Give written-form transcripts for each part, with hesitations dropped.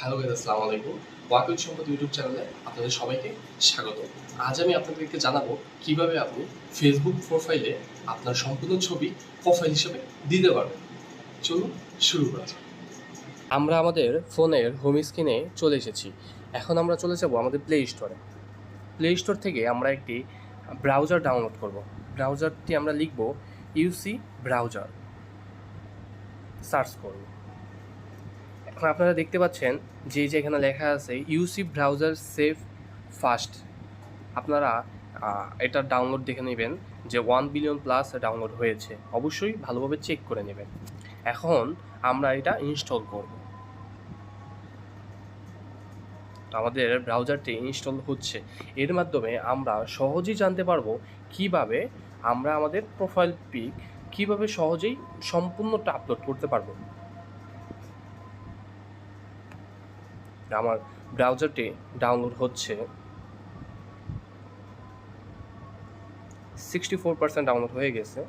Hello guys, আসসালামু আলাইকুম। ওয়াকিল সম্পদ ইউটিউব চ্যানেলে আপনাদের সবাইকে স্বাগত। আজ আমি আপনাদেরকে জানাবো কিভাবে আপনি ফেসবুক প্রোফাইলে আপনার সম্পূর্ণ ছবি প্রোফাইল হিসেবে দিতে পারবেন। চলুন শুরু করা যাক। আমরা আমাদের ফোনের হোম স্ক্রিনে চলে এসেছি। এখন আমরা চলে যাব আমাদের প্লে স্টোরে। প্লে স্টোর থেকে আমরা একটি ব্রাউজার ডাউনলোড করব। ব্রাউজারটি আমরা লিখব ইউসি ব্রাউজার, সার্চ করব। এখন আপনারা দেখতে পাচ্ছেন যে এখানে লেখা আছে ইউসি ব্রাউজার সেভ ফাস্ট। আপনারা এটা ডাউনলোড দেখে নেবেন যে 1 বিলিয়ন প্লাস ডাউনলোড হয়েছে। অবশ্যই ভালোভাবে চেক করে নেবেন। এখন আমরা এটা ইনস্টল করব। তো আমাদের ব্রাউজারটি ইনস্টল হচ্ছে। এর মাধ্যমে আমরা সহজেই জানতে পারবো কিভাবে আমরা আমাদের প্রোফাইল পিক কিভাবে সহজেই সম্পূর্ণটা আপলোড করতে পারবো। আমার ব্রাউজারটি ডাউনলোড হচ্ছে। 64% ডাউনলোড হয়ে গেছে।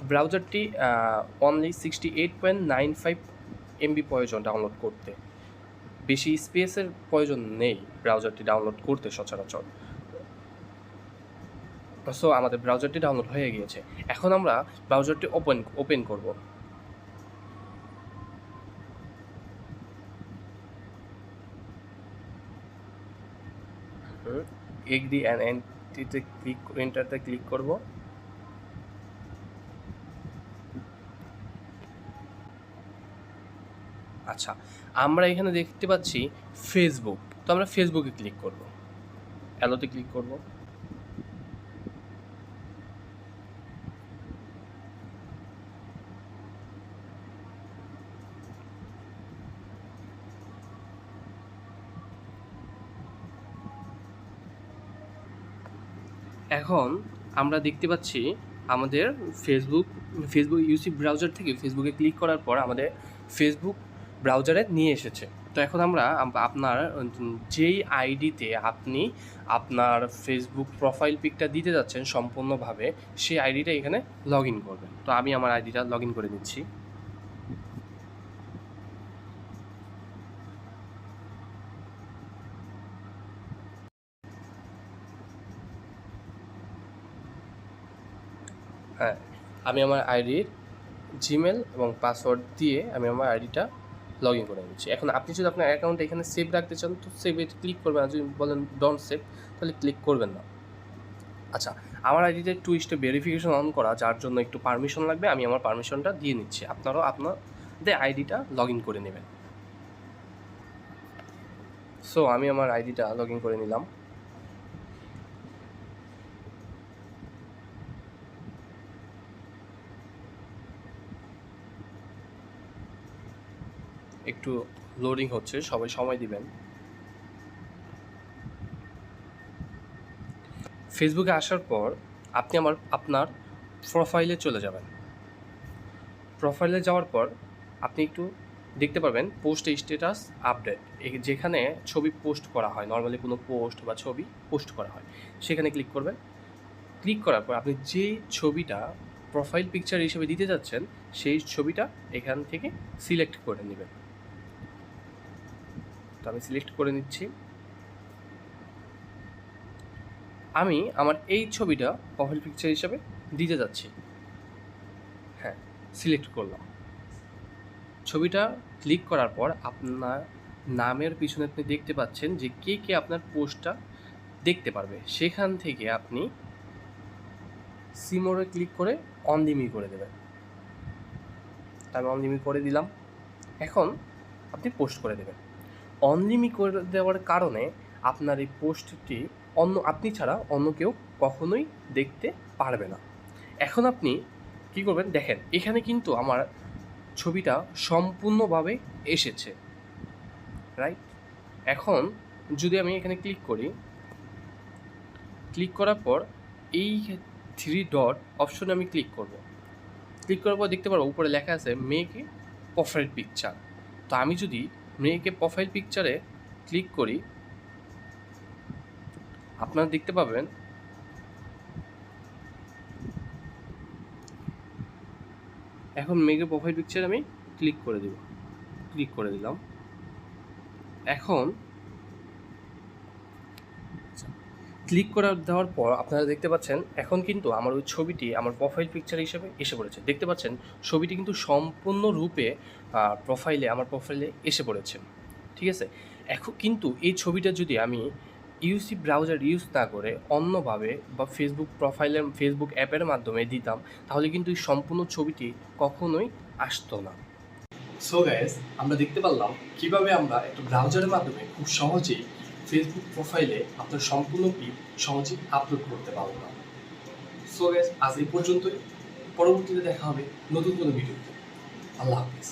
ব্রাউজারটি অনলি 68.95 MB প্রয়োজন ডাউনলোড করতে। বেশি স্পেসের প্রয়োজন নেই ব্রাউজারটি ডাউনলোড করতে সচরাচর। সো আমাদের ব্রাউজারটি ডাউনলোড হয়ে গিয়েছে। এখন আমরা ব্রাউজারটি ওপেন করব। এগ্রি অ্যান্ড এন্ট্রিতে এন্টারতে ক্লিক করব। আচ্ছা, আমরা এখানে দেখতে পাচ্ছি ফেসবুক। তো আমরা ফেসবুকে ক্লিক করব, অ্যালোতে ক্লিক করব। এখন আমরা দেখতে পাচ্ছি আমাদের ফেসবুক ইউসি ব্রাউজার থেকে ফেসবুকে ক্লিক করার পর আমাদের ফেসবুক ব্রাউজারে নিয়ে এসেছে। তো এখন আমরা আপনার যেই আইডিতে আপনি আপনার ফেসবুক প্রোফাইল পিকটা দিতে যাচ্ছেন সম্পূর্ণভাবে, সেই আইডিটা এখানে লগ ইন করবেন। তো আমি আমার আইডিটা লগ ইন করে নিচ্ছি। হ্যাঁ, আমি আমার আইডির জিমেল এবং পাসওয়ার্ড দিয়ে আমি আমার আইডিটা লগ ইন করে নিচ্ছি। এখন আপনি যদি আপনার অ্যাকাউন্ট এখানে সেভ রাখতে চান তো সেভে ক্লিক করবেন, আর যদি বলেন ডোন্ট সেভ তাহলে ক্লিক করবেন না। আচ্ছা, আমার আইডিতে 2 স্টেপ ভেরিফিকেশন অন করা, যার জন্য একটু পারমিশন লাগবে। আমি আমার পারমিশনটা দিয়ে নিচ্ছি। আপনারাও আপনাদের আইডিটা লগ ইন করে নেবেন। সো আমি আমার আইডিটা লগ ইন করে নিলাম। একটু লোডিং হচ্ছে, সবাই সময় দিবেন। ফেসবুকে আসার পর আপনি আপনার প্রোফাইলে চলে যাবেন। প্রোফাইলে যাওয়ার পর আপনি একটু দেখতে পারবেন পোস্ট স্ট্যাটাস আপডেট, যেখানে ছবি পোস্ট করা হয়, নর্মালি কোনো পোস্ট বা ছবি পোস্ট করা হয়, সেখানে ক্লিক করবেন। ক্লিক করার পর আপনি যে ছবিটা প্রোফাইল পিকচার হিসেবে দিতে যাচ্ছেন সেই ছবিটা এখান থেকে সিলেক্ট করে নেবেন। তো আমি সিলেক্ট করে নিচ্ছি। আমি আমার এই ছবিটা প্রোফাইল পিকচার হিসেবে দিতে যাচ্ছি। হ্যাঁ, সিলেক্ট করলাম। ছবিটা ক্লিক করার পর আপনার নামের পিছনে আপনি দেখতে পাচ্ছেন যে কে কে আপনার পোস্টটা দেখতে পারবে। সেখান থেকে আপনি সিমোরে ক্লিক করে অন লিমিট করে দেবেন। আমি অন লিমিট করে দিলাম। এখন আপনি পোস্ট করে দেবেন। অন লিমিট করে দেওয়ার কারণে আপনার এই পোস্টটি আপনি ছাড়া অন্য কেউ কখনোই দেখতে পারবে না। এখন আপনি কী করবেন দেখেন, এখানে কিন্তু আমার ছবিটা সম্পূর্ণভাবে এসেছে, রাইট? এখন যদি আমি এখানে ক্লিক করি, ক্লিক করার পর এই 3 ডট অপশনে আমি ক্লিক করব। ক্লিক করার পর দেখতে পারবো উপরে লেখা আছে মেকে প্রোফাইল পিকচার। তো আমি যদি মেকে প্রোফাইল পিকচারে ক্লিক করি, আপনারা দেখতে পাবেন এখন মেকে প্রোফাইল পিকচার আমি ক্লিক করে দিলাম। এখন ক্লিক করা দেওয়ার পর আপনারা দেখতে পাচ্ছেন এখন কিন্তু আমার ওই ছবিটি আমার প্রোফাইল পিকচার হিসেবে এসে পড়েছে। দেখতে পাচ্ছেন ছবিটি কিন্তু সম্পূর্ণরূপে আমার প্রোফাইলে এসে পড়েছে। ঠিক আছে? এখন কিন্তু এই ছবিটা যদি আমি ইউসি ব্রাউজার ইউজ না করে অন্যভাবে বা ফেসবুক অ্যাপের মাধ্যমে দিতাম, তাহলে কিন্তু এই সম্পূর্ণ ছবিটি কখনোই আসতো না। সো গাইস, আমরা দেখতে পারলাম কিভাবে আমরা একটা ব্রাউজারের মাধ্যমে খুব সহজেই ফেসবুক প্রোফাইলে আপনার সম্পূর্ণ পিক সহজেই আপলোড করতে পারলাম। সো গাইস, আজ এই পর্যন্তই। পরবর্তীতে দেখা হবে নতুন কোনো ভিডিওতে। আল্লাহ হাফিজ।